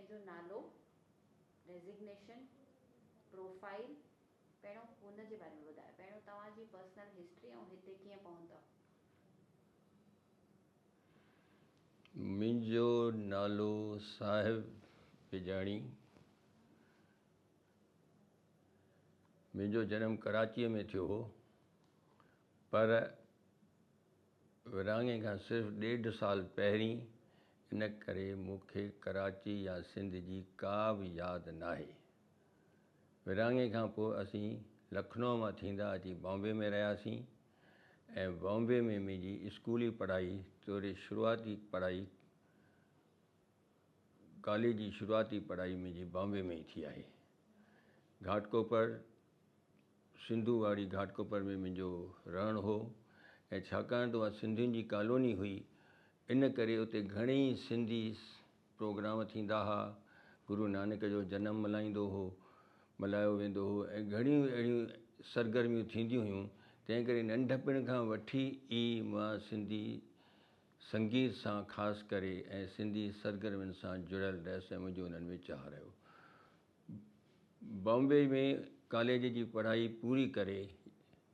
पंहिंजो नालो, designation, profile, पहिरियों हुन जे बारे में ॿुधायो। पहिरियों तव्हांजी पर्सनल हिस्ट्री ऐं हिते कीअं पहुतव? मुंहिंजो नालो साहिब विजाणी। मुंहिंजो जनम कराचीअ में थियो हो, पर विरहाङे खां सिर्फ़ु 1.5 साल पहिरीं, इन करे मूंखे कराची या सिंध जी का बि यादि नाहे। विरहाङे खां पोइ असीं लखनऊ मां थींदा अची बॉम्बे में रहियासीं ऐं बॉम्बे में मुंहिंजी स्कूली पढ़ाई तोड़े शुरूआती पढ़ाई कॉलेज जी शुरूआती पढ़ाई मुंहिंजी बॉम्बे में ई थी आहे। घाटकोपर सिंधू वाड़ी घाटकोपर में मुंहिंजो रहणु हो ऐं छाकाणि त उहा सिंधियुनि जी कॉलोनी हुई, इन करे उते घणेई सिंधी प्रोग्राम थींदा हुआ। गुरु नानक जो जनमु मल्हायो वेंदो हो ऐं घणियूं अहिड़ियूं सरगर्मियूं थींदियूं हुयूं। तंहिं करे नंढपण खां वठी ई मां सिंधी संगीत सां ख़ासि करे ऐं सिंधी सरगर्मियुनि सां जुड़ियल रहियुसि ऐं मुंहिंजो उन्हनि में चाह रहियो। बॉम्बे में कॉलेज जी पढ़ाई पूरी करे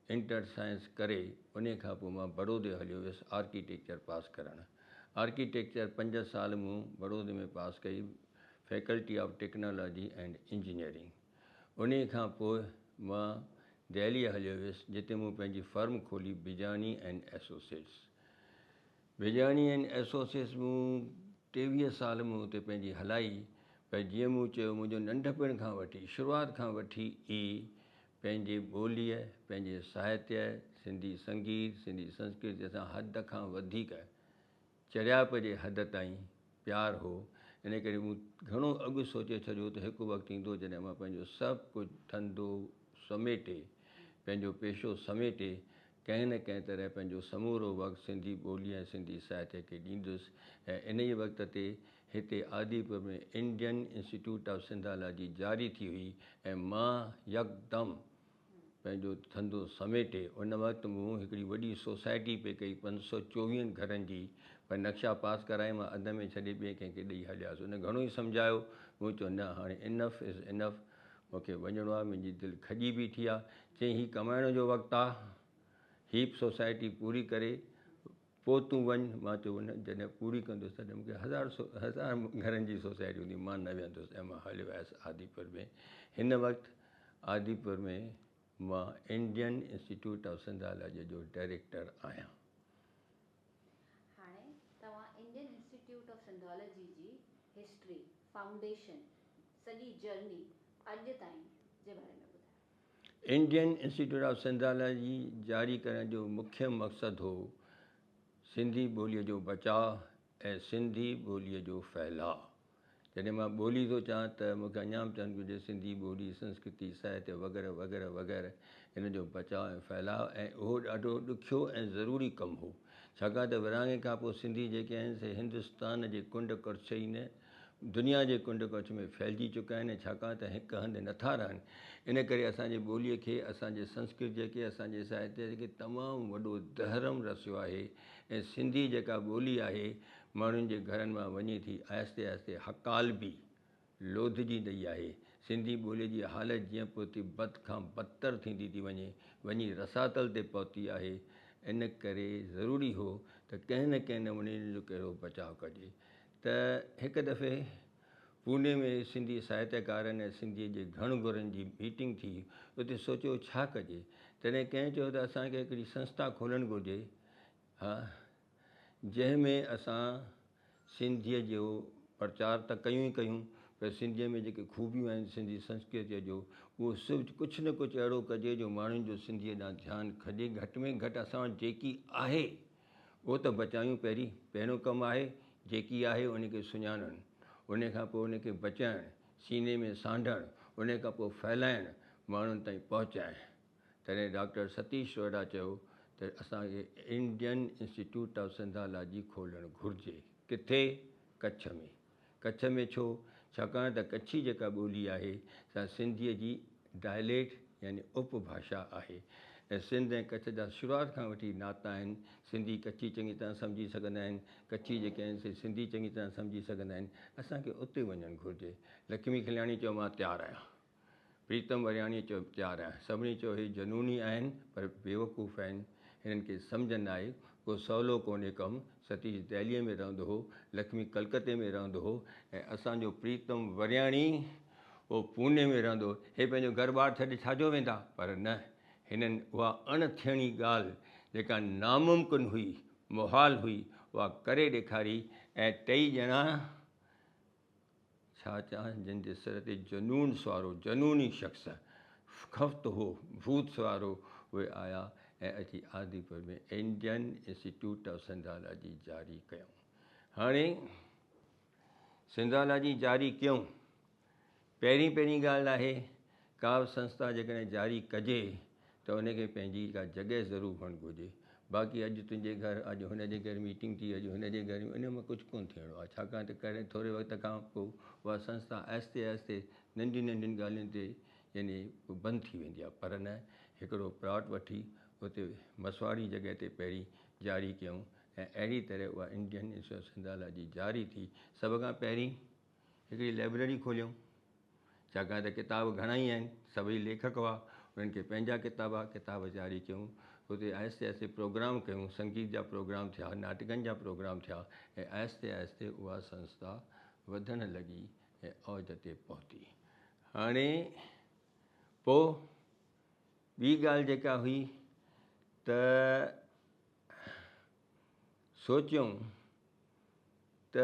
इंटर साइंस करे उन खां पोइ मां बड़ौदे हलियो वियुसि आर्किटेक्चर पास करणु। आर्किटेक्चर 5 साल मूं बड़ौदे में पास कई, faculty of technology and engineering. उन खां पोइ मां दिल्ली हलियो वियुसि, जिते मूं पंहिंजी फर्म खोली Bijani and associates. Bijani and associates मूं 23 साल मूं उते पंहिंजी हलाई। पर जीअं मूं चयो, मुंहिंजो नंढपण खां वठी शुरूआत खां वठी ई पंहिंजे ॿोलीअ, पंहिंजे साहित्य, सिंधी संगीत, सिंधी संस्कृति सां हद खां वधीक चरियाप जे हद ताईं प्यार हो। इन करे मूं घणो अॻु सोचे छॾियो त हिकु वक़्तु ईंदो जॾहिं मां पंहिंजो सभु कुझु धंधो समेटे, पंहिंजो पेशो समेटे, कंहिं न कंहिं तरह पंहिंजो समूरो वक़्तु सिंधी ॿोली ऐं सिंधी साहित्य खे ॾींदुसि। ऐं इन ई वक़्त ते हिते आदिपुर में इंडियन इंस्टीट्यूट ऑफ सिंधालॉजी जारी थी हुई ऐं मां यकदमि पंहिंजो धंधो समेटे उन वक़्तु मूं हिकिड़ी वॾी सोसाइटी पे कई 524 घरनि जी, पर नक्शा पास कराए मां अध में छॾे ॿिए कंहिंखे ॾेई हलियासीं। उन घणो ई सम्झायो, मूं चयो न, हाणे इनफ इज़ इनफ, मूंखे वञिणो आहे। मुंहिंजी दिलि खॼी बि थी आहे। चई हीउ कमाइण जो वक़्तु आहे, हीअ सोसाइटी पूरी करे पोइ तूं वञ। मां चयो न, जॾहिं पूरी कंदुसि तॾहिं मूंखे 1000 घरनि जी सोसाइटी हूंदी, मां न वेंदुसि। ऐं मां हलियो आयुसि आदिपुर में। हिन वक़्तु आदिपुर में मां इंडियन इंस्टीट्यूट ऑफ सिंधालॉजी जो डायरेक्टर आहियां। हाणे तव्हां इंडियन इंस्टीट्यूट ऑफ सिंधालॉजी जी हिस्ट्री, फाउंडेशन, सॼी जर्नी अॼु ताईं जे बारे में ॿुधायो। इंडियन इंस्टीट्यूट ऑफ सिंधालॉजी जारी करण जो मुख्य मक़सदु हो सिंधी ॿोलीअ जो बचाव ऐं सिंधी ॿोलीअ जो फैलाव। जॾहिं मां ॿोली थो चवां त मूंखे अञा बि चवणु घुरिजे सिंधी ॿोली, संस्कृति, साहित्य वग़ैरह वग़ैरह वग़ैरह, इन जो बचाव ऐं फैलाव। ऐं उहो ॾाढो ॾुखियो ऐं ज़रूरी कमु हो, छाकाणि त विरहाङे खां पोइ सिंधी जेके आहिनि से हिंदुस्तान जे कुंड कुर्छ ई न, दुनिया जे कुंड कुर्छ में फैलिजी चुका आहिनि। छाकाणि त हिकु हंधि नथा रहनि। इन करे असांजे ॿोलीअ खे, असांजे संस्कृत खे, असांजे साहित्य खे तमामु वॾो दहरम रसियो आहे। ऐं सिंधी जेका ॿोली आहे, माण्हुनि जे घरनि मां वञे थी आहिस्ते आहिस्ते हकालबी लोधजी रही आहे। सिंधी ॿोलीअ जी हालति जीअं पहुती बद खां बदतर थींदी थी वञी रसातल ते पहुती आहे। इन करे ज़रूरी हो त कंहिं न कंहिं नमूने जो कहिड़ो बचाव कजे। त हिकु दफ़े पूने में सिंधी साहित्यकारनि ऐं सिंधीअ जे घणगुरनि जी मीटिंग थी। उते सोचियो छा कजे। तॾहिं कंहिं चयो त असांखे हिकिड़ी संस्था खोलणु घुरिजे, हा, जंहिंमें असां सिंधीअ जो प्रचार त कयूं ई कयूं, पर सिंधीअ में जेके ख़ूबियूं आहिनि सिंधी संस्कृतीअ जो, उहो सभु कुझु न कुझु अहिड़ो कजे जो माण्हुनि जो सिंधीअ ॾांहुं ध्यानु खजे। घटि में घटि असां वटि जेकी आहे उहो त बचायूं। पहिरियों कमु आहे जेकी आहे उनखे सुञाणणु, उन खां पोइ उनखे बचाइणु, सीने में सांढणु, उन खां पोइ फैलाइणु, माण्हुनि ताईं पहुचाइणु। तॾहिं डॉक्टर सतीश रोहिड़ा चयो त असांखे इंडियन इंस्टीट्यूट ऑफ सिंधालॉजी खोलणु घुरिजे। किथे? कच्छ में। कच्छ में छो? छाकाणि त कच्छी जेका ॿोली आहे सा सिंधीअ जी डायलेक्ट यानी उपभाषा आहे। ऐं सिंध ऐं कच्छ जा शुरूआति खां वठी नाता आहिनि। सिंधी कच्छी चङी तरह सम्झी सघंदा आहिनि, कच्छी जेके आहिनि से सिंधी चङी तरह सम्झी सघंदा आहिनि। असांखे उते वञणु घुरिजे। लक्ष्मी खिलाणी चयो मां तयारु आहियां, प्रीतम वरियाणी चयो तयारु आहियां। सभिनी चयो हे जनूनी आहिनि पर बेवकूफ़ आहिनि, हिननि खे सम्झ न आहे, को सवलो कोन्हे कमु। सतीश दिल्लीअ में रहंदो हो, लक्ष्मी कलकत्ते में रहंदो हो, ऐं असांजो प्रीतम वरियाणी उहो पूने में रहंदो। हे पंहिंजो घरु-बार छॾे छाजो वेंदा? पर न, हिननि उहा अणथियणी ॻाल्हि जेका नामुमकिन हुई, मुहाल हुई, उहा करे ॾेखारी। ऐं टई ॼणा छा चवां, जंहिंजे सिर ते जनून सवारो, जनूनी शख़्स, ख़फ़्त हो, भूत सवारो, उहे आया ऐं अची आदिपुर में इंडियन इंस्टीट्यूट ऑफ सिंधोलॉजी जारी कयूं। हाणे सिंधोलॉजी जारी कयूं, पहिरीं ॻाल्हि आहे, का बि संस्था जेकॾहिं जारी कजे त उनखे पंहिंजी का जॻह ज़रूरु हुअणु घुरिजे। बाक़ी अॼु तुंहिंजे घर, अॼु हुनजे घर मीटिंग थी, अॼु हुनजे घर, उन में कुझु कोन्ह थियणो आहे। छाकाणि त करे थोरे वक़्त खां पोइ उहा संस्था आहिस्ते आहिस्ते नंढियुनि नंढियुनि ॻाल्हियुनि ते यानी बंदि थी वेंदी आहे। पर न, हिकिड़ो प्लॉट वठी उते मसवाड़ी जॻह ते पहिरीं जारी कयूं ऐं अहिड़ी तरह उहा इंडियन इंस्टीट्यूट ऑफ सिंधोलॉजी जारी थी। सभ खां पहिरीं हिकिड़ी लाइब्रेरी खोलियूं, छाकाणि त किताब घणा ई आहिनि, सभई लेखक हुआ, उन्हनि खे पंहिंजा किताब जारी कयूं। उते आहिस्ते आहिस्ते प्रोग्राम कयूं, संगीत जा प्रोग्राम थिया, नाटकनि जा प्रोग्राम थिया, ऐं आहिस्ते आहिस्ते उहा संस्था वधणु लॻी ऐं औज ते पहुती। हाणे पोइ ॿी ॻाल्हि जेका हुई त सोचियूं त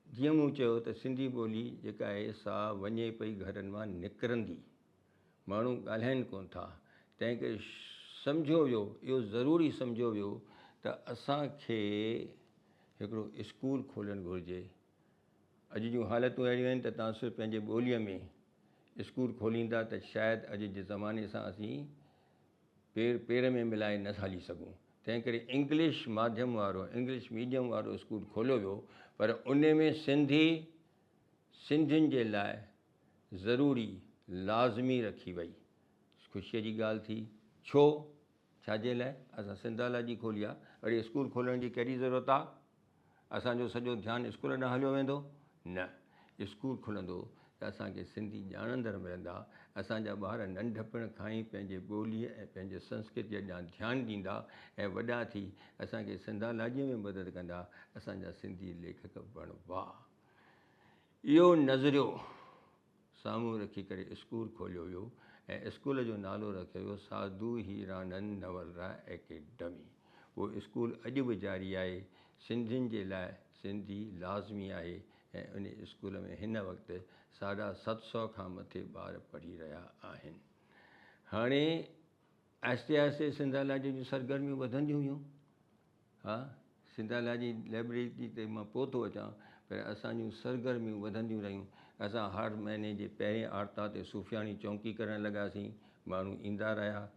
जीअं मूं चयो त सिंधी ॿोली जेका आहे सा वञे पई घरनि मां निकिरंदी, माण्हू ॻाल्हाइनि कोन था। तंहिं करे सम्झो वियो, इहो ज़रूरी सम्झो वियो त असांखे हिकिड़ो स्कूल खोलणु घुरिजे। अॼु जूं हालतूं अहिड़ियूं आहिनि त तव्हां सिर्फ़ु पंहिंजे ॿोलीअ में स्कूल खोलींदा त शायदि अॼु जे ज़माने सां असीं पेर में मिलाए न हली सघूं। तंहिं करे इंग्लिश माध्यम वारो, इंग्लिश मीडियम वारो स्कूल खोलियो वियो, पर उन में सिंधियुनि जे लाइ ज़रूरी लाज़मी रखी वई। ख़ुशीअ जी ॻाल्हि थी। छाजे लाइ? असां सिंधोलॉजी खोली आहे, वरी स्कूल खोलण जी कहिड़ी ज़रूरत आहे? असांजो सॼो ध्यानु स्कूल ॾांहुं हलियो वेंदो? न, स्कूल खुलंदो त असांखे सिंधी ॼाणंदड़ मिलंदा। असांजा ॿार नंढपण खां ई पंहिंजे ॿोलीअ ऐं पंहिंजे संस्कृतीअ ॾांहुं ध्यानु ॾींदा ऐं वॾा थी असांखे सिंधोलॉजीअ में मदद कंदा। असांजा सिंधी लेखक बणिबा। इहो नज़रियो साम्हूं रखी करे स्कूल खोलियो वियो ऐं स्कूल जो नालो रखियो वियो साधू हीरानंद नवलराय एकेडमी। उहो स्कूल अॼु बि जारी आहे। सिंधियुनि जे लाइ सिंधी लाज़मी आहे ऐं उन स्कूल में हिन वक़्तु 750 खां मथे ॿार पढ़ी रहिया आहिनि। हाणे आहिस्ते आहिस्ते सिंधोलॉजी जूं सरगर्मियूं वधंदियूं हुयूं। हा, सिंधोलॉजी लाइब्रेरी ते मां पोइ थो अचां, पर असांजूं सरगर्मियूं वधंदियूं रहियूं। असां हर महीने जे पहिरें आर्तवार ते सूफ़ियाणी चौकी करणु लॻासीं, माण्हू ईंदा रहिया।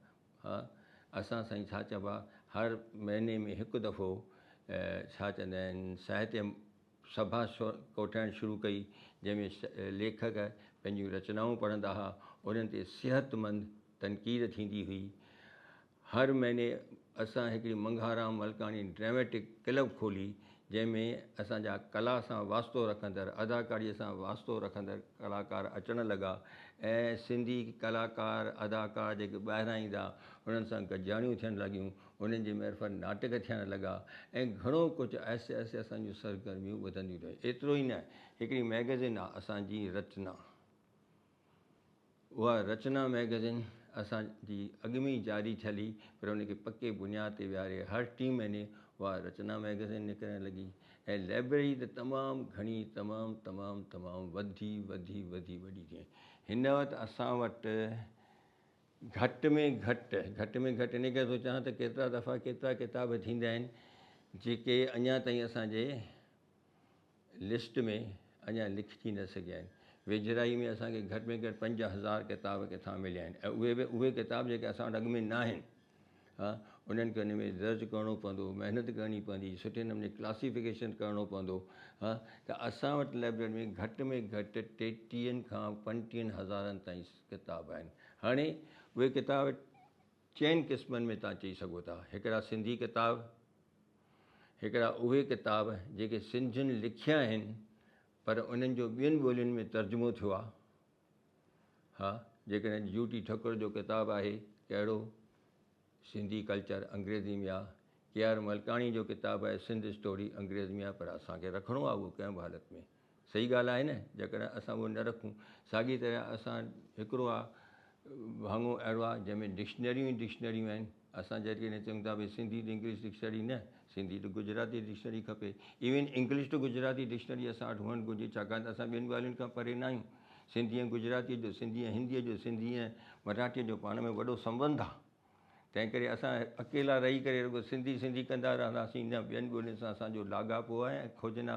हा, असां साईं छा चइबो आहे, हर महीने में हिकु दफ़ो छा चवंदा आहिनि, साहित्य सभा कोठाइणु शुरू कई, जंहिंमें लेखक पंहिंजियूं रचनाऊं पढ़ंदा हुआ, उन्हनि ते सिहतमंद तनक़ीद थींदी हुई। हर महीने असां हिकिड़ी मंघाराम मलकाणी ड्रामेटिक क्लब खोली, जंहिंमें असांजा कला सां वास्तो रखंदड़, अदाकारीअ सां वास्तो रखंदड़ कलाकार अचणु लॻा ऐं सिंधी कलाकार अदाकार जेके ॿाहिरां ईंदा उन्हनि सां गॾिजाणियूं थियणु लॻियूं, उन्हनि जे महिरफ़त नाटक थियणु लॻा ऐं घणो कुझु आहिस्ते आहिस्ते असांजूं सरगर्मियूं वधंदियूं रहियूं। एतिरो ई न, हिकिड़ी मैगज़िन आहे असांजी रचना, उहा रचना मैगज़िन असांजी अॻु में ई जारी थियली, पर उनखे पके बुनियाद ते विहारे हर 3 महीने उहा रचना मैगज़िन निकिरणु लॻी। ऐं लाइब्रेरी त तमामु घणी, तमामु वधी थी। हिन वक़्तु असां वटि घटि में घटि इन करे थो चवां त केतिरा दफ़ा केतिरा किताब थींदा आहिनि जेके अञा ताईं असांजे लिस्ट में अञा लिखी न सघिया आहिनि। वेझराई में असांखे घटि में घटि 5000 किताब किथां मिलिया आहिनि ऐं उहे किताब जेके असां वटि अॻु में न आहिनि, हा, उन्हनि खे उन में दर्ज करिणो पवंदो, महिनत करणी पवंदी, सुठे नमूने क्लासिफिकेशन करिणो पवंदो। हा, त असां वटि लाइब्रेरी में घटि 33 खां 35 हज़ारनि ताईं किताब आहिनि। हाणे उहे किताब चइनि क़िस्मनि में तव्हां चई सघो था। हिकिड़ा सिंधी किताब, हिकिड़ा उहे किताब जेके सिंधियुनि लिखिया आहिनि पर उन्हनि जो ॿियनि ॿोलियुनि में तर्जुमो थियो आहे। हा, जेकॾहिं यूटी ठकुर जो किताबु आहे कहिड़ो, सिंधी कल्चर, अंग्रेज़ी में आहे। KR मलकाणी जो किताबु आहे सिंध स्टोरी, अंग्रेज़ी में आहे, पर असांखे रखिणो आहे उहो कंहिं बि हालत में। सही ॻाल्हि आहे न, जेकॾहिं असां उहो न रखूं। साॻी तरह असां हिकिड़ो आहे भाङो अहिड़ो आहे जंहिंमें डिक्शनरियूं आहिनि। असां जेकॾहिं चऊं था भई सिंधी टू इंग्लिश डिक्शनरी न, सिंधी टू गुजराती डिक्शनरी खपे। Even English to Gujarati dictionary असां वटि हुअणु घुरिजे, छाकाणि त असां ॿियनि ॻाल्हियुनि खां परे न आहियूं। सिंधी ऐं गुजरातीअ जो, सिंधी ऐं हिंदीअ जो, सिंधी ऐं मराठीअ जो पाण में वॾो संबंध आहे। तंहिं करे असां अकेला रही करे रुॻो सिंधी सिंधी कंदा रहंदासीं न, ॿियनि ॿोलियुनि सां असांजो लाॻापो आहे ऐं खोजना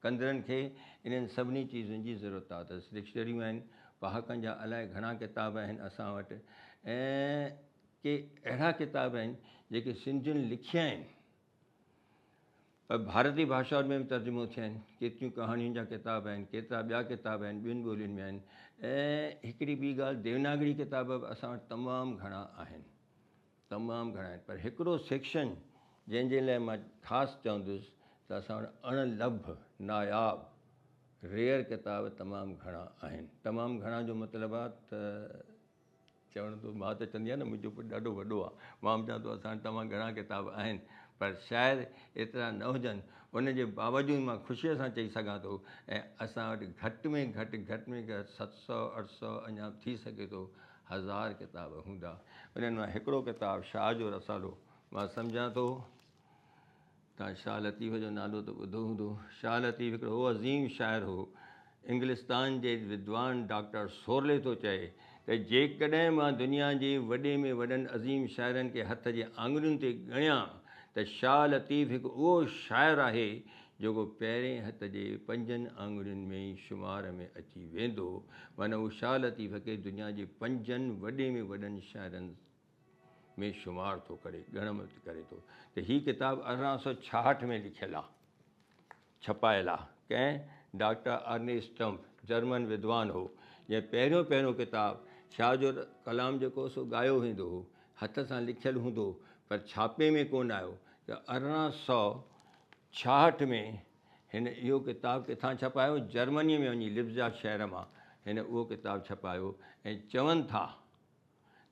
कंदड़नि खे इन्हनि सभिनी चीज़ुनि जी ज़रूरत आहे। त डिक्शनरियूं आहिनि, पहाकनि जा अलाए घणा किताब आहिनि असां वटि, ऐं के अहिड़ा किताब आहिनि जेके सिंधियुनि लिखिया आहिनि पर भारतीय भाषाउनि में बि तर्जुमो थिया आहिनि। केतिरियूं कहाणियुनि जा किताब आहिनि, केतिरा ॿिया किताब आहिनि ॿियनि ॿोलियुनि में आहिनि। ऐं हिकिड़ी ॿी ॻाल्हि, देवनागरी किताब बि असां वटि तमामु घणा आहिनि, तमामु घणा आहिनि। पर हिकिड़ो सेक्शन जंहिंजे लाइ मां ख़ासि चवंदुसि त असां वटि अणलभ, नायाब, रेयर किताब तमामु घणा आहिनि। तमामु घणा जो मतिलबु आहे त चवण थो, मां त चवंदी आहियां न मुंहिंजो पुटु ॾाढो वॾो आहे, मां बि चवां थो असां वटि तमामु घणा किताब आहिनि, पर शायदि एतिरा न हुजनि। उनजे बावजूदि मां ख़ुशीअ सां चई सघां थो, ऐं असां वटि घटि में घटि 700 800 अञा थी सघे थो 1000 किताब हूंदा। उन्हनि मां हिकिड़ो किताबु शाह जो रसालो, मां सम्झां थो तव्हां शाह लतीफ़ जो नालो त ॿुधो हूंदो। शाह लतीफ़ हिकिड़ो उहो अज़ीम शाइर हो। इंग्लिस्तान जे विद्वान डॉक्टर सोरले थो चए त जेकॾहिं मां दुनिया जे वॾे में वॾनि अज़ीम शाइरनि खे हथ जे आङुरियुनि ते ॻणियां त शाह लतीफ़ हिकु उहो शाइर आहे जेको पहिरें हथ जे 5 आङुरियुनि में ई शुमार में अची वेंदो। माना उहो शाह लतीफ़ खे दुनिया जे 5 वॾे में वॾनि शाइरनि में शुमार थो करे, ॻणप करे थो। त हीअ किताबु 1866 में लिखियलु आहे, छपायल आहे। कंहिं डॉक्टर अर्नेस्ट स्टम्प, जर्मन विद्वान हो, जंहिं पहिरियों किताबु शाह जो कलाम जेको सो ॻायो वेंदो हो, हथ सां लिखियलु हूंदो पर छापे में कोन आयो। त 1866 में हिन इहो किताबु किथां छपायो, जर्मनीअ में वञी लिप्ज़ा शहर मां हिन उहो किताबु छपायो। ऐं चवनि था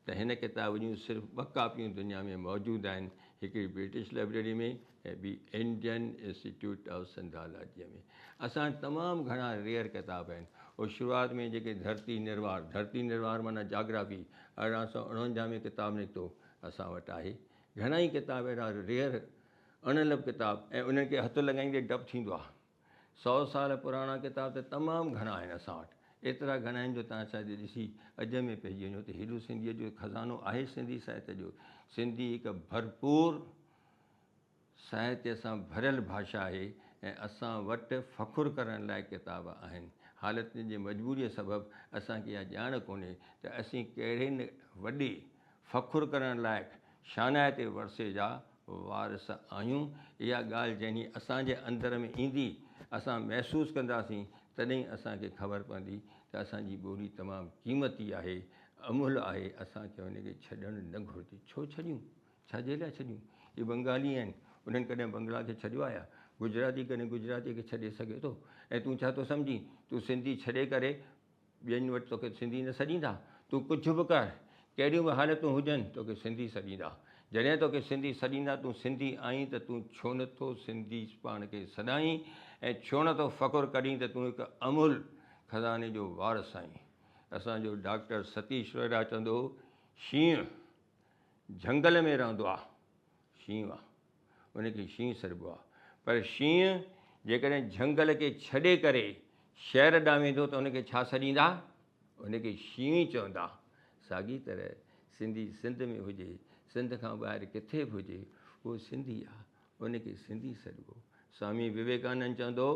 त हिन किताब जूं सिर्फ़ु 2 कापियूं दुनिया में मौजूदु आहिनि, हिकिड़ी ब्रिटिश लाइब्रेरी में ऐं ॿी इंडियन इंस्टीट्यूट ऑफ सिंधालॉजीअ में। असां वटि तमामु घणा रेयर किताब आहिनि। उहो शुरूआति में जेके धरती निर्वार माना जाग्राफी 1849 में किताबु निकितो, असां वटि आहे। घणा ई किताब अहिड़ा रेयर अणलभ किताब, ऐं उन्हनि खे हथु लॻाईंदे डपु थींदो आहे। 100 साल पुराणा किताब त तमामु घणा आहिनि असां वटि, एतिरा घणा आहिनि जो तव्हां शायदि ॾिसी अॼु में पइजी वञो त हेॾो सिंधीअ जो खज़ानो आहे सिंधी साहित्य जो। सिंधी हिकु भरपूर साहित्य सां भरियल भाषा आहे, ऐं असां वटि फ़ख़ुरु करण लाइ किताब आहिनि। हालतुनि जे मजबूरीअ सबबु असांखे इहा ॼाण कोन्हे त असीं कहिड़े न वॾे फ़ख़ुरु करण लाइक़ु शानाइते वरसे जा वारिस आहियूं। इहा ॻाल्हि जंहिं असांजे अंदर में ईंदी, असां महसूसु कंदासीं, तॾहिं असांखे ख़बर पवंदी त असांजी ॿोली तमामु क़ीमती आहे, अमुल आहे। असांखे हुनखे छॾणु न घुरिजे। छो छॾियूं, छाजे लाइ छॾियूं? इहे बंगाली आहिनि, उन्हनि कॾहिं बंगला खे छॾियो आहे? गुजराती कॾहिं गुजरातीअ खे छॾे सघे थो? ऐं तूं छा थो सम्झी तूं सिंधी छॾे करे ॿियनि वटि तोखे सिंधी न सॾींदा? तूं कुझु बि कर, कहिड़ियूं बि हालतूं हुजनि, तोखे सिंधी सॾींदा। जॾहिं तोखे सिंधी सॾींदा, तूं सिंधी आहीं त तूं छो नथो सिंधी पाण खे सॾाईं, ऐं छो नथो फ़ख़ुरु करीं त तूं हिकु अमुल खज़ाने जो वारिस आहीं। असांजो डॉक्टर सतीश रोहिरा चवंदो हो, शींहुं झंगल में रहंदो आहे, शींहुं आहे, उनखे शींहुं सॾिबो आहे। पर शींहुं जेकॾहिं झंगल खे छॾे करे शहर ॾांहुं वेंदो त उनखे छा सॾींदा? उनखे शींहुं ई चवंदा। साॻी तरह सिंधी सिंध में हुजे, सिंध खां ॿाहिरि किथे बि हुजे, उहो सिंधी आहे, उनखे सिंधी सॾिबो। स्वामी विवेकानंद चवंदो,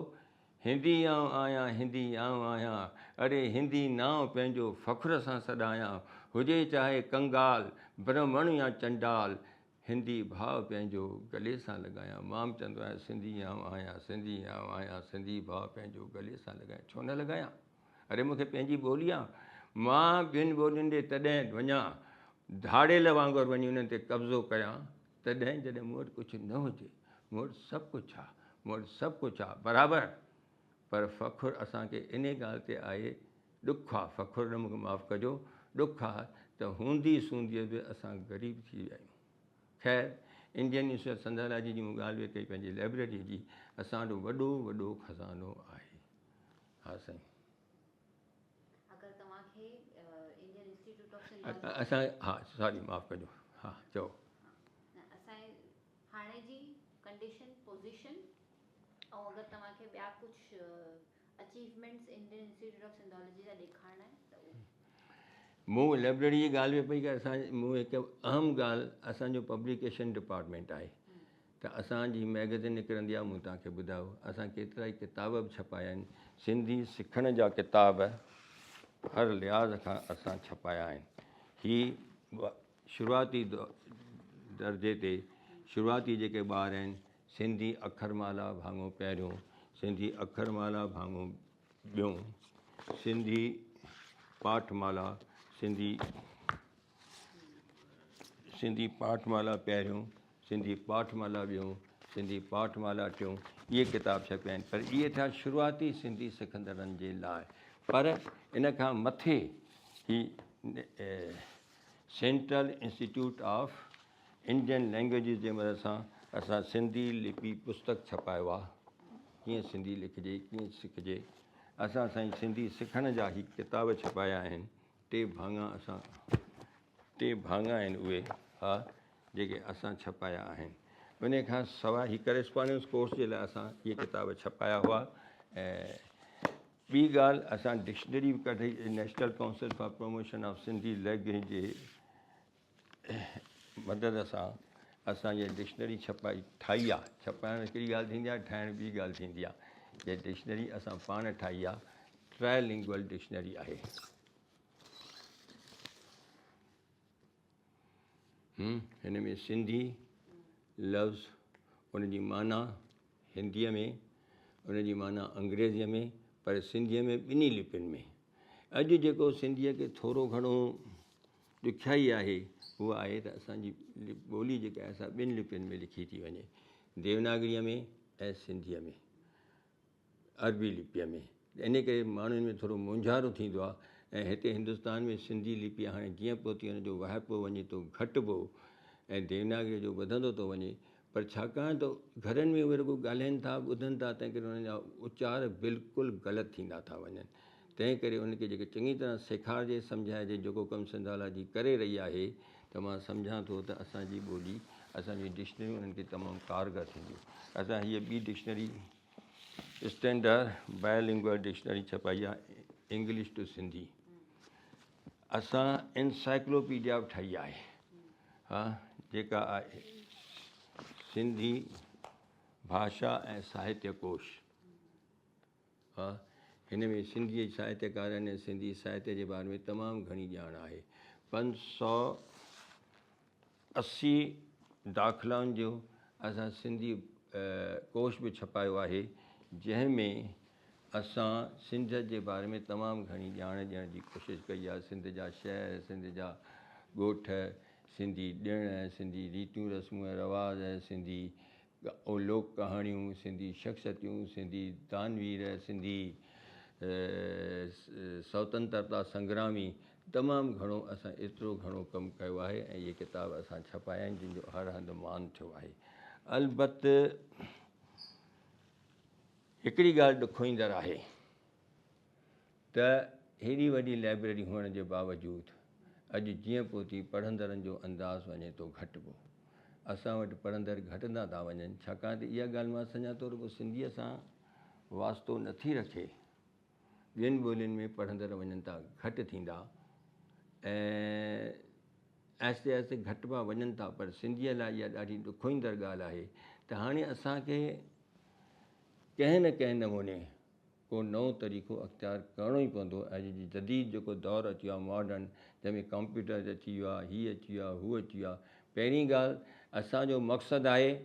हिंदी आऊं आहियां, हिंदी आऊं आहियां, अरे हिंदी नाओं पंहिंजो फ़ख़ुर सां सॾायां, हुजे चाहे कंगाल ब्राह्मण या चंडाल, हिंदी भाव पंहिंजो गले सां लॻायां। मां बि चवंदो आहियां सिंधी आऊं आहियां, सिंधी आऊं आहियां, सिंधी भाव पंहिंजो गले सां लॻायां। छो न लॻायां? अरे मूंखे पंहिंजी ॿोली आहे। मां ॿियनि ॿोलियुनि ॾे तॾहिं वञा, धाड़ेल वांगुरु वञी उन्हनि ते कब्ज़ो कयां, तॾहिं जॾहिं मूं वटि कुझु न हुजे, मूं वटि सभु कुझु आहे, मूं वटि सभु कुझु आहे बराबरि, पर फ़ख़ुरु असांखे इन ॻाल्हि ते आहे, ॾुखु आहे, फ़ख़ुरु न, मूंखे माफ़ु कजो, ॾुखु आहे त हूंदी सूंदीअ बि असां ग़रीब थी विया आहियूं। ख़ैरु इंडियन इंस्टीट्यूट ऑफ सिंधोलॉजी जी मूं ॻाल्हि बि कई पंहिंजी लाइब्रेरी जी, असां वटि वॾो वॾो खज़ानो आहे। हा साईं। अगरि तव्हांखे इंडियन इंस्टीट्यूट ऑफ असां, हा सॉरी माफ़ु कजो, हा चओ। असांजे हाणे जी कंडीशन पोज़ीशन ऐं अगरि तव्हांखे ॿिया कुझु achievements Indian institute of sindhology जा ॾेखारणा आहिनि त उहो। मूं लाइब्रेरी जी ॻाल्हि बि पई करे, मूं हिकु अहम ॻाल्हि, असांजो पब्लिकेशन डिपार्टमेंट आहे, त असांजी मैगज़िन निकिरंदी आहे, मूं तव्हांखे ॿुधायो, असां केतिरा ई किताब बि छपाया आहिनि, सिंधी सिखण जा किताब हर लिहाज़ खां असां छपाया आहिनि। ही शुरूआती दर्जे ते शुरूआती जेके ॿार आहिनि, सिंधी अखरमाला भाङो पहिरियों, सिंधी अखरमाला भाङो ॿियों, सिंधी पाठमाला, सिंधी पाठमाला पहिरियों, सिंधी पाठमाला ॿियों, सिंधी पाठमाला टियों, इहे किताब छपिया आहिनि, पर इहे थिया शुरूआती सिंधी सिखंदड़नि जे लाइ। पर इन खां मथे ही central institute of Indian languages जे मदद सां असां सिंधी लिपि पुस्तक छपायो आहे, कीअं सिंधी लिखिजे, कीअं सिखिजे। असां साईं सिंधी सिखण जा ई किताब छपाया आहिनि, टे भाङा आहिनि उहे, हा, जेके असां छपाया आहिनि। उन खां सवाइ ही करेस्पॉन्डेंस कोर्स जे लाइ असां इहे किताब छपाया हुआ। ऐं ॿी ॻाल्हि, असां डिक्शनरी बि कढी, national council for promotion of Sindhi language जे मदद सां असां इहा डिक्शनरी ठाही आहे। छपाइण हिकिड़ी ॻाल्हि थींदी आहे, ठाहिण ॿी ॻाल्हि थींदी आहे। इहा डिक्शनरी असां पाण ठाही आहे, ट्रायलिंगुअल डिक्शनरी आहे। हिन में सिंधी लफ़्ज़, उनजी माना हिंदीअ में, उनजी माना अंग्रेज़ीअ में, पर सिंधीअ में ॿिन्ही लिपियुनि में। अॼु जेको सिंधीअ खे थोरो घणो ॾुखियाई आहे, उहा आहे त असांजी ॿोली जेका आहे असां ॿिनि लिपियुनि में लिखी थी वञे, देवनागरीअ में ऐं सिंधीअ में, अरबी लिपीअ में। इन करे माण्हुनि में थोरो मुंझारो थींदो आहे। ऐं हिते हिंदुस्तान में सिंधी लिपि हाणे जीअं पोइ थी हुनजो वाहिपो वञे थो, घटिबो, ऐं देवनागरीअ जो वधंदो थो वञे, पर छाकाणि त घरनि में उहे रुॻो ॻाल्हाइनि था, ॿुधनि था, तंहिं करे उन्हनि जा उचार बिल्कुलु ग़लति थींदा था वञनि। तंहिं करे उनखे जेके चङी तरह सेखारिजे, सम्झाइजे, जेको कमु सिंधोलॉजी करे रही आहे, त मां सम्झां थो त असांजी ॿोली, असांजी डिक्शनरियूं उन्हनि खे तमामु कारगर थींदियूं। असां हीअ ॿी डिक्शनरी स्टैंडर्ड बायलिंगुअल डिक्शनरी छपाई आहे, इंग्लिश टू सिंधी। असां एनसाइक्लोपीडिया बि ठाही आहे, हा, जेका आहे सिंधी भाषा ऐं साहित्य कोश। हा, हिन में सिंधी साहित्यकारनि ऐं सिंधी साहित्य जे बारे में तमामु घणी ॼाण आहे। 580 दाख़िलाउनि जो असां सिंधी कोश बि छपायो आहे, जंहिंमें असां सिंध जे बारे में तमामु घणी ॼाण ॾियण जी कोशिशि कई आहे। सिंध जा शहर, सिंध जा ॻोठ, सिंधी ॾिण, सिंधी रीतियूं रस्मूं ऐं रवाज़, सिंधी लोक कहाणियूं, सिंधी शख़्सियतूं, सिंधी दानवीर, सिंधी स्वतंत्रता संग्रामी, तमामु घणो असां एतिरो घणो कमु कयो आहे। ऐं इहे किताब असां छपाया आहिनि, जिन जो हर हंधि मान थियो आहे। अलबत हिकिड़ी ॻाल्हि ॾुखोईंदड़ आहे त हेॾी वॾी लाइब्रेरी हुअण जे बावजूदि अॼु जीअं पोइ थी पढ़ंदड़नि जो अंदाज़ वञे थो घटिबो। असां वटि पढ़ंदड़ घटंदा था वञनि, छाकाणि त इहा ॻाल्हि मां सम्झां थो रुॻो सिंधीअ सां वास्तो नथी रखे, ॿियनि ॿोलियुनि में पढ़ंदड़ वञनि था, घटि थींदा, ऐं आहिस्ते आहिस्ते घटिबा वञनि था। पर सिंधीअ लाइ इहा ॾाढी ॾुखोईंदड़ ॻाल्हि आहे त हाणे असांखे कंहिं न कंहिं नमूने को नओं तरीक़ो अख़्तियार करिणो ई पवंदो। अॼु जी जदीद जेको दौरु अची वियो आहे मॉडर्न, जंहिंमें कंप्यूटर अची वियो आहे, हीअ अची वियो आहे, हू अची वियो आहे। पहिरीं ॻाल्हि, असांजो मक़सदु आहे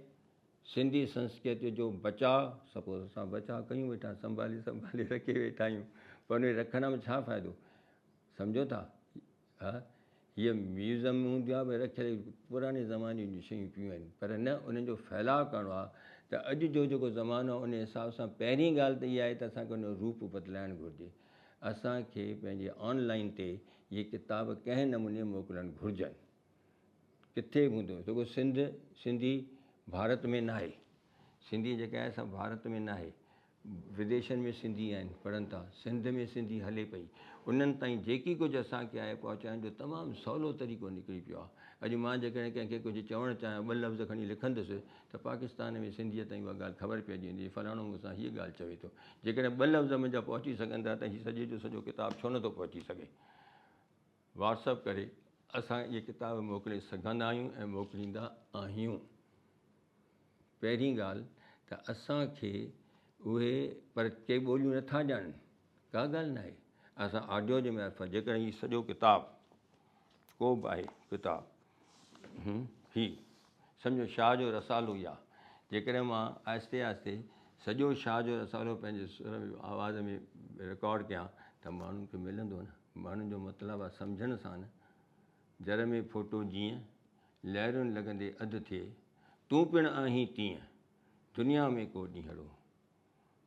सिंधी संस्कृति जो बचाव। सपोज़ असां बचाव कयूं वेठा, संभाले रखे वेठा आहियूं, पर उन रखण में छा फ़ाइदो, सम्झो था? हा, हीअ म्यूज़ियम हूंदी आहे भई रखियल पुराणे ज़माने जूं शयूं पियूं आहिनि, पर न उन्हनि जो फैलाव करिणो आहे त अॼु जो जेको ज़मानो आहे उन हिसाब सां पहिरीं ॻाल्हि त इहा आहे त असांखे उन जो रूप बदिलाइणु घुरिजे। असांखे पंहिंजे ऑनलाइन ते इहे किताब कंहिं नमूने मोकिलणु घुरिजनि। किथे बि हूंदो जेको सिंधी भारत में न आहे, सिंधी जेका आहे असां भारत में न आहे, विदेशनि में सिंधी आहिनि पढ़नि था, सिंध में सिंधी हले पई, उन्हनि ताईं जेकी कुझु असांखे आहे पहुचाइण जो तमामु सवलो तरीक़ो निकिरी पियो आहे। अॼु मां जेकॾहिं कंहिंखे कुझु चवणु चाहियां, 2 लफ़्ज़ खणी लिखंदुसि त पाकिस्तान में सिंधीअ ताईं उहा ॻाल्हि ख़बर पइजी वेंदी, फलाणो मूंसां हीअ ॻाल्हि चवे थो। जेकॾहिं 2 लफ़्ज़ मुंहिंजा पहुची सघनि था त हीअ सॼे जो सॼो किताबु छो नथो पहुची सघे। व्हाट्सअप करे असां इहे किताब मोकिले सघंदा आहियूं ऐं मोकिलींदा आहियूं। पहिरीं ॻाल्हि त असांखे उहे पर के ॿोलियूं नथा ॼाणनि, का ॻाल्हि न आहे। असां ऑडियो जे मार्फत जेकॾहिं हीउ सॼो किताबु को बि आहे किताबु ही सम्झो शाह जो रसालो ई आहे, जेकॾहिं मां आहिस्ते आहिस्ते सॼो शाह जो रसालो पंहिंजे सुर आवाज़ में रिकॉर्ड कयां त माण्हुनि खे मिलंदो न। माण्हुनि जो मतिलबु आहे सम्झण सां न। जर में फोटो जीअं लहरुनि लॻंदे अधु थिए, तूं पिणु आहीं तीअं दुनिया में को ॾींहड़ो।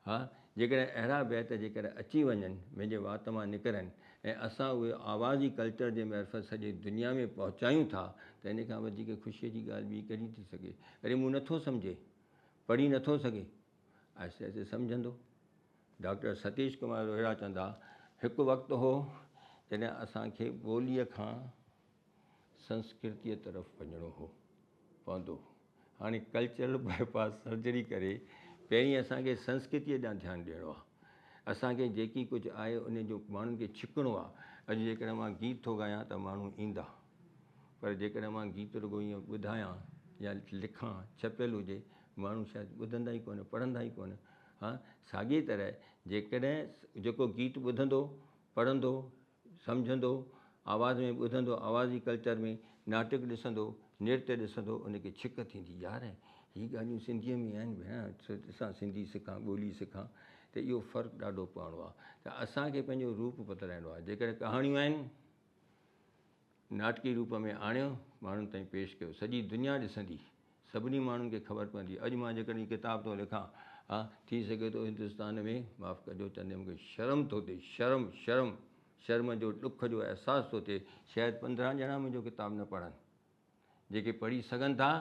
हा, जेकॾहिं अहिड़ा बैत जेकॾहिं अची वञनि, मुंहिंजे वात मां निकिरनि ऐं असां उहे आवाज़ी कल्चर जे मार्फत सॼी दुनिया में पहुचायूं था त इन खां वधीक ख़ुशीअ जी ॻाल्हि ॿी कहिड़ी थी सघे। अरे मूं नथो सम्झे, पढ़ी नथो सघे, आहिस्ते आहिस्ते सम्झंदो। डॉक्टर सतीश कुमार रोहिड़ा चवंदा, हिकु वक़्तु हो जॾहिं असांखे ॿोलीअ खां संस्कृतीअ तरफ़ वञिणो हो पवंदो। हाणे कल्चरल बाईपास सर्जरी करे पहिरीं असांखे संस्कृतीअ ॾांहुं ध्यानु ॾियणो आहे। असांखे जेकी कुझु आहे उन जो माण्हुनि खे छिकिणो आहे। अॼु जेकॾहिं मां गीत थो ॻायां त माण्हू ईंदा, पर जेकॾहिं मां गीत रुॻो ईअं ॿुधायां या लिखां छपियल हुजे, माण्हू शायदि ॿुधंदा ई कोन, पढ़ंदा ई कोन। हा, साॻी तरह जेकॾहिं जेको गीत ॿुधंदो, पढ़ंदो, सम्झंदो, आवाज़ में ॿुधंदो, आवाज़ी कल्चर में नाटक ॾिसंदो, नृत्य ॾिसंदो, उनखे छिक थींदी, यार हीअ ॻाल्हियूं सिंधीअ में आहिनि भेण, ॾिसां सिंधी सिखां, ॿोली सिखां। त इहो फ़र्क़ु ॾाढो पवणो आहे। त असांखे पंहिंजो रूप बदिलाइणो आहे। जेकॾहिं कहाणियूं आहिनि, नाटकी रूप में आणियो, माण्हुनि ताईं पेश कयो, सॼी दुनिया ॾिसंदी, सभिनी माण्हुनि खे ख़बर पवंदी। अॼु मां जेकॾहिं किताब थो लिखां, हा, थी सघे थो हिंदुस्तान में, माफ़ु कजो चवंदे मूंखे शर्म थो थिए, शर्म जो ॾुख जो अहसासु थो थिए। शायदि 15 ॼणा मुंहिंजो किताबु न पढ़नि, जेके पढ़ी सघनि था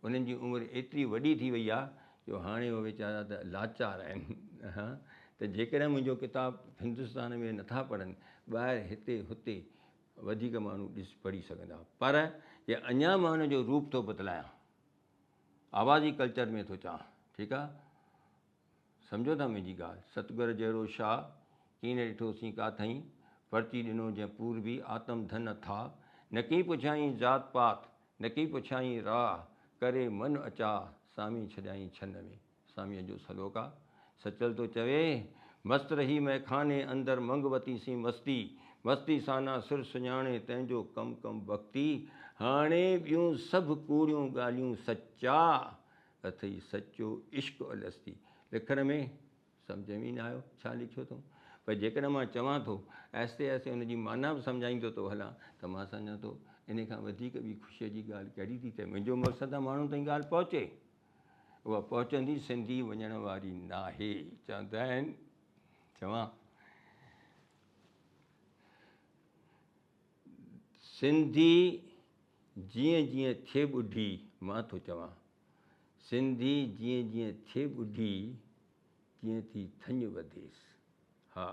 उन्हनि जी उमिरि एतिरी वॾी थी वई आहे जो हाणे उहे वीचारा त लाचार आहिनि। हा, त जेकॾहिं मुंहिंजो किताबु हिंदुस्तान में नथा पढ़नि, ॿाहिरि हिते हुते वधीक माण्हू पढ़ी सघंदा। पर इहे अञा मां हुन जो रूप थो बदिलायां, आवाज़ी कल्चर में थो चवां, ठीकु आहे। सम्झो था मुंहिंजी ॻाल्हि। सतगुर जहिड़ो शाह कीन ॾिठोसीं काथई, परची ॾिनो जंहिं पूर्वी आत्म धन था। न की पुछाई ज़ात पात, न की पुछाई राह, करे मन अचा सामी छॾियाई छन में। सामीअ जो सलोक आहे। सचल थो चवे, मस्त रही मैखाने अंदरि मंग वती सी मस्ती, मस्ती साना सिर सुञाणे तंहिंजो कम कम भक्ति। हाणे ॿियूं सभु कूड़ियूं ॻाल्हियूं सचा, अथई सचो इश्क अलस्ती। लिखण में सम्झ में न आयो छा लिखियो अथऊं, पर जेकॾहिं मां चवां थो, आहिस्ते आहिस्ते हुनजी माना बि सम्झाईंदो थो हलां, त मां सम्झां थो इन खां वधीक ॿी ख़ुशीअ जी ॻाल्हि कहिड़ी थी थिए। मुंहिंजो मक़सदु आहे माण्हुनि ताईं ॻाल्हि पहुचे, उहा पहुचंदी सिंधी वञण वारी न आहे। चवंदा आहिनि, चवां सिंधी जीअं जीअं थिए ॿुढी, मां थो चवां सिंधी जीअं जीअं थिए ॿुढी, तीअं थी थञ वधेसि। हा,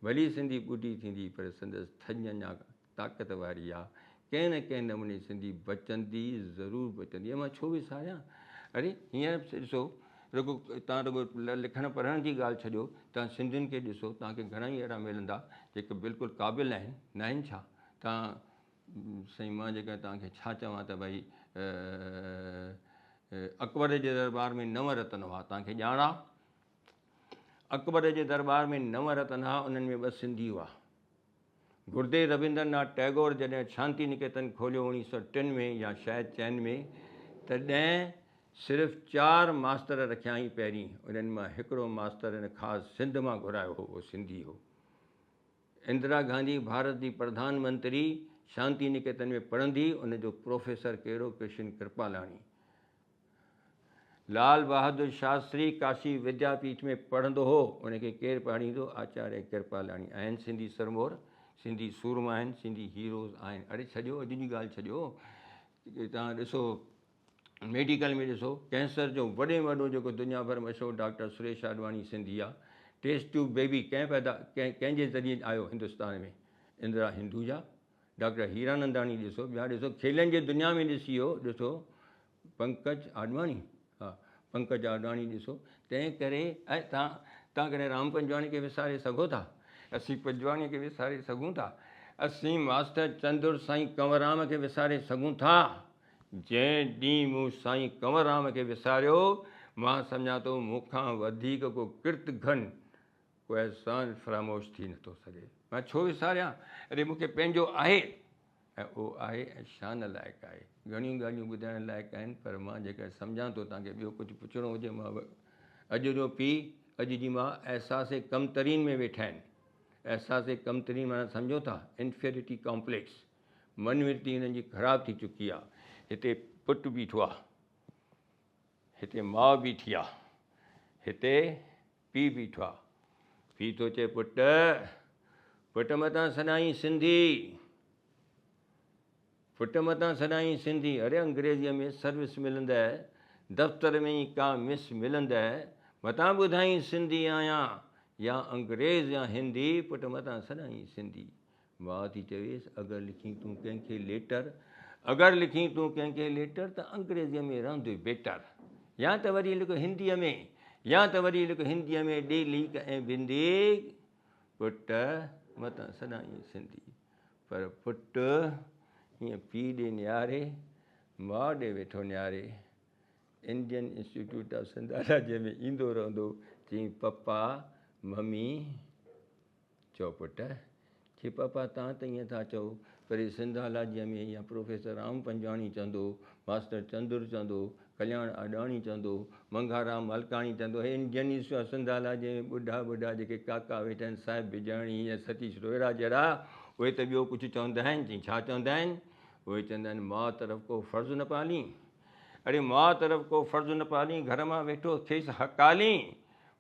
भली सिंधी ॿुढी थींदी पर संदसि थञ अञा ताक़त वारी आहे। कंहिं न कंहिं नमूने सिंधी बचंदी, ज़रूरु बचंदी। मां छो विसारियां। अरे हींअर ॾिसो, रुॻो तव्हां रुॻो लिखण पढ़ण जी ॻाल्हि छॾियो, तव्हां सिंधियुनि खे ॾिसो, तव्हांखे घणा ई अहिड़ा मिलंदा जेके बिल्कुलु क़ाबिल आहिनि, न आहिनि छा। तव्हां साईं, मां जेका तव्हांखे छा चवां त भई अकबर जे दरबार में 9 रतन हुआ, तव्हांखे ॼाण आहे। अकबर जे दरबार में 9 रतन हुआ, उन्हनि में 2 सिंधी हुआ। गुरुदेव रविंद्रनाथ टैगोर जॾहिं शांति निकेतन खोलियो 1903 में या शायदि 4 में, तॾहिं सिर्फ़ु 4 मास्तर रखिया ई पहिरीं। उन्हनि मां हिकिड़ो मास्तर हिन ख़ासि सिंध मां घुरायो हो, उहो सिंधी हो। इंदिरा गांधी भारत जी प्रधानमंत्री शांति निकेतन में पढ़ंदी, उनजो प्रोफेसर कहिड़ो, कृष्ण कृपालाणी। लाल बहादुर शास्त्री काशी विद्यापीठ में पढ़ंदो हो, उनखे केरु पढ़ाईंदो, आचार्य कृपालाणी आहिनि। सिंधी सरमोर, सिंधी सूरमा आहिनि, सिंधी हीरोज़ आहिनि। अरे छॾियो, अॼु जी ॻाल्हि छॾियो, तव्हां ॾिसो मेडिकल में ॾिसो, कैंसर जो वॾे में वॾो जेको दुनिया भर मशहूरु डॉक्टर सुरेश आडवाणी सिंधी आहे। टेस्ट ट्यूब बेबी कंहिंजे ज़रिए आयो हिंदुस्तान में, इंदिरा हिंदूजा। डॉक्टर हीरानंदाणी ॾिसो, ॿिया ॾिसो, खेलनि जी दुनिया में ॾिसी वियो, ॾिसो पंकज आडवाणी, हा पंकज आडवाणी ॾिसो। तंहिं करे ऐं तव्हां कॾहिं राम पंजवाणी खे विसारे सघो था? असीं पंजवाणीअ खे विसारे सघूं था? असीं मास्टर चंदुर साईं कंवरराम खे विसारे सघूं था? जंहिं ॾींहुं मूं साईं कंवरराम खे विसारियो, मां सम्झां थो मूंखां वधीक को किर्त घन को अहसान फ़रामोश थी नथो सघे। मां छो विसारियां? अरे मूंखे पंहिंजो आहे, ऐं उहो आहे ऐं शान लाइक़ु आहे। घणियूं ॻाल्हियूं ॿुधाइण लाइक़ु आहिनि, पर मां जेकर सम्झां थो तव्हांखे ॿियो कुझु पुछिणो हुजे, मां अॼु जो पीउ, अॼु जी मां अहसासे कमतरीन में वेठा आहिनि। अहसासे कमतरीन माना सम्झो था, इंफेरिटी कॉम्प्लेक्स, मनवृत्ति हिननि जी ख़राबु थी चुकी आहे। हिते पुटु बीठो आहे, हिते माउ बीठी आहे, हिते पीउ बीठो आहे। पीउ थो चए, पुट मतां सदाईं सिंधी, पुट मतां सदाईं सिंधी। अरे अंग्रेजीअ में सर्विस मिलंदे, दफ़्तर में ई का मिस मिलंदे, मतां ॿुधाई सिंधी आहियां, या अंग्रेज़ या हिंदी, पुट मतां सदाईं सिंधी। माउ थी चवेसि, अगरि लिखी तूं कंहिंखे लेटर, अगरि लिखी तूं कंहिंखे लेटर त अंग्रेज़ीअ में रहंदो बेटर, या त वरी लिखो हिंदीअ में, या त वरी लिखो हिंदीअ में डेली ऐं बिंदी, पुट मतां सदाईं सिंधी। पर पुटु हीअं पीउ ॾे नियारे, माउ ॾे वेठो नियारे। इंडियन इंस्टीट्यूट ऑफ सिंधालॉजीअ में ईंदो रहंदो, चई पप्पा मम्मी, चओ पुट, चई पप्पा तव्हां त ईअं था चओ, पर सिंधालॉजीअ में या प्रोफेसर राम पंजवाणी चवंदो, मास्टर चंदुर चवंदो, कल्याण आडवाणी चवंदो, मंघाराम मलकाणी चवंदो, हे इंडियन इंस्टीट्यूट ऑफ सिंधालॉजीअ में ॿुढा जेके काका वेठा आहिनि, साहिब बिजाणी या सतीश रोहिरा जहिड़ा, उहे त ॿियो कुझु चवंदा आहिनि। चई छा चवंदा आहिनि? उहे चवंदा आहिनि, माउ तरफ़ को फ़र्ज़ु न पाली। अरे माउ तरफ़ को फ़र्ज़ु न पाली, घर मां वेठो खेसि हकाली।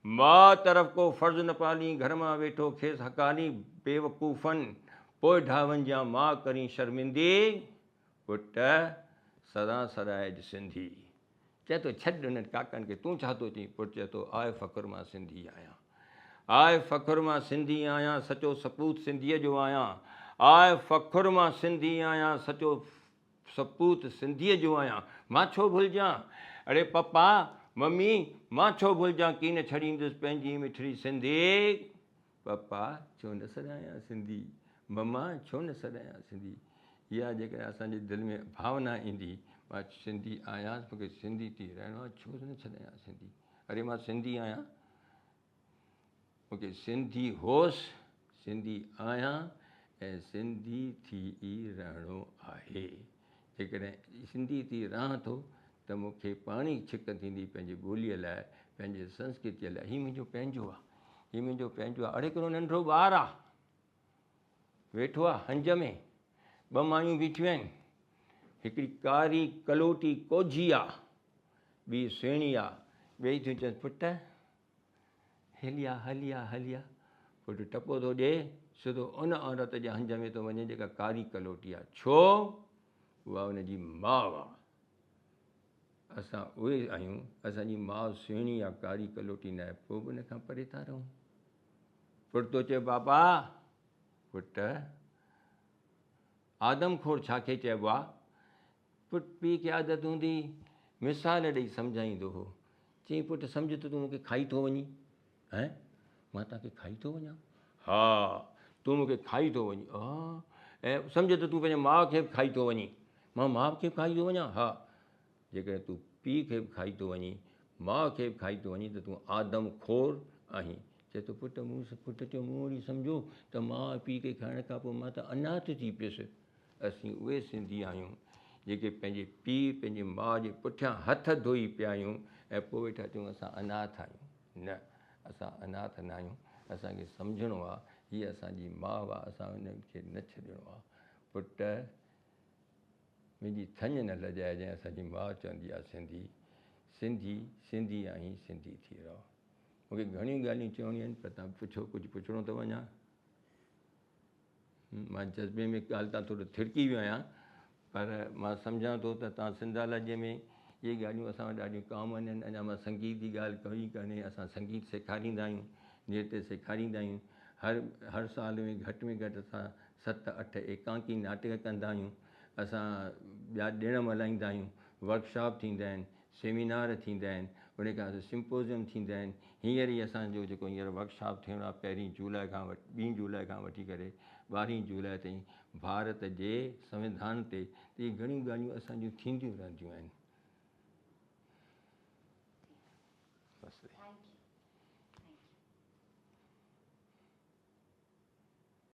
माउ तरफ़ को फ़र्ज़ु न पाली, घर मां वेठो खेसि हकाली। बेवकूफ़नि पोइ ढावनि जा माउ करी शर्मिंदी, पुट सदा सदाइज सिंधी। चए थो छॾ उन्हनि काकनि खे, तूं छा थो चई? पुटु चए थो, आए फ़ख़ुर मां सिंधी आहियां, आए फ़ख़ुर मां सिंधी आहियां, सचो सपूत सिंधीअ जो आहियां। आए फ़ख़ुर मां सिंधी आहियां, सचो सपूत सिंधीअ जो आहियां। मां छो भुलिजां? अरे पप्पा मम्मी, मां छो भुलिजां, की न छॾींदुसि पंहिंजी मिठड़ी सिंधी। पप्पा छो न सॾायां सिंधी, मम्मा छो न सॾायां सिंधी। इहा जेकॾहिं असांजे दिलि में भावना ईंदी, मां सिंधी आहियां, मूंखे सिंधी थी रहणो आहे, छो न सॾायां सिंधी। अरे मां सिंधी आहियां, मूंखे सिंधी होसि, सिंधी आहियां ऐं सिंधी थी ई रहणो आहे। जेकॾहिं सिंधी थी रहां थो त मूंखे पाणी छिक थींदी पंहिंजी ॿोलीअ लाइ, पंहिंजे संस्कृतीअ लाइ। हीउ मुंहिंजो पंहिंजो आहे, हीउ मुंहिंजो पंहिंजो आहे। अड़े हिकिड़ो नंढड़ो ॿारु आहे, वेठो आहे हंज में, ॿ मायूं बीठियूं आहिनि, हिकिड़ी कारी कलोटी कोझी आहे, ॿी सुहिणी आहे। ॿई थियूं चवनि, पुट हलिया हलिया हलिया। पुटु टपो थो ॾिए, सिधो उन औरत जे हंज में थो वञे जेका कारी कलोटी आहे। छो? उहा उनजी माउ आहे। असां उहे आहियूं, असांजी माउ सुहिणी आहे, कारी कलोटी न आहे, पोइ बि उन खां परे था रहूं। पुटु थो चए, बाबा पुट आदमखोर छाखे चइबो आहे? पुटु पीउ खे आदत हूंदी, मिसाल ॾेई सम्झाईंदो हो। चई पुटु सम्झ त तूं मूंखे खाई थो वञी, हैं मां तव्हांखे खाई थो वञा? हा तूं मूंखे खाई थो वञी। हा ऐं सम्झ त तूं पंहिंजे माउ खे बि खाई थो वञी, मां माउ खे बि खाई थो वञा। हा जेकॾहिं तूं पीउ खे बि खाई थो वञी, माउ खे बि खाई थो वञी, त तूं आदमखोर आहीं। चए थो पुटु पुटु चयो मूं वरी सम्झो त माउ पीउ खे खाइण खां पोइ मां त अनाथ थी पियुसि। असीं उहे सिंधी आहियूं जेके पंहिंजे पीउ पंहिंजे माउ जे पुठियां हथ धोई पिया आहियूं ऐं पोइ वेठा चयूं असां अनाथ आहियूं। न, असां अनाथ न आहियूं। असांखे सम्झणो आहे हीअ असांजी माउ आहे, असां हुननि खे न छॾिणो आहे। पुट मुंहिंजी थञ न लॼाइजांइ, असांजी माउ चवंदी आहे सिंधी, सिंधी सिंधी आहीं सिंधी थी रहो। मूंखे घणियूं ॻाल्हियूं चवणियूं आहिनि, पर तव्हां पुछो, कुझु पुछिणो अथव अञा? मां जज़्बे में ॻाल्हि तां थोरो थिरकी वियो आहियां, पर मां सम्झां थो त तव्हां सिंधालॉजीअ में इहे ॻाल्हियूं असां वटि ॾाढियूं कॉमन आहिनि। अञा मां संगीत जी ॻाल्हि कई कोन्हे। असां संगीत सेखारींदा आहियूं, नृत्य सेखारींदा आहियूं। हर साल में घटि असां 7-8 एकांकी नाटक कंदा आहियूं। असां ॿिया ॾिण मल्हाईंदा आहियूं, वर्कशॉप थींदा आहिनि, सेमिनार थींदा आहिनि, उन खां सिम्पोज़ियम थींदा आहिनि। हींअर ई असांजो जेको हींअर वर्कशॉप थियणो आहे 1 जुलाई खां 2 जुलाई खां वठी करे 12 जुलाई ताईं, भारत जे संविधान ते इहे घणियूं ॻाल्हियूं असांजूं थींदियूं रहंदियूं आहिनि। बसि।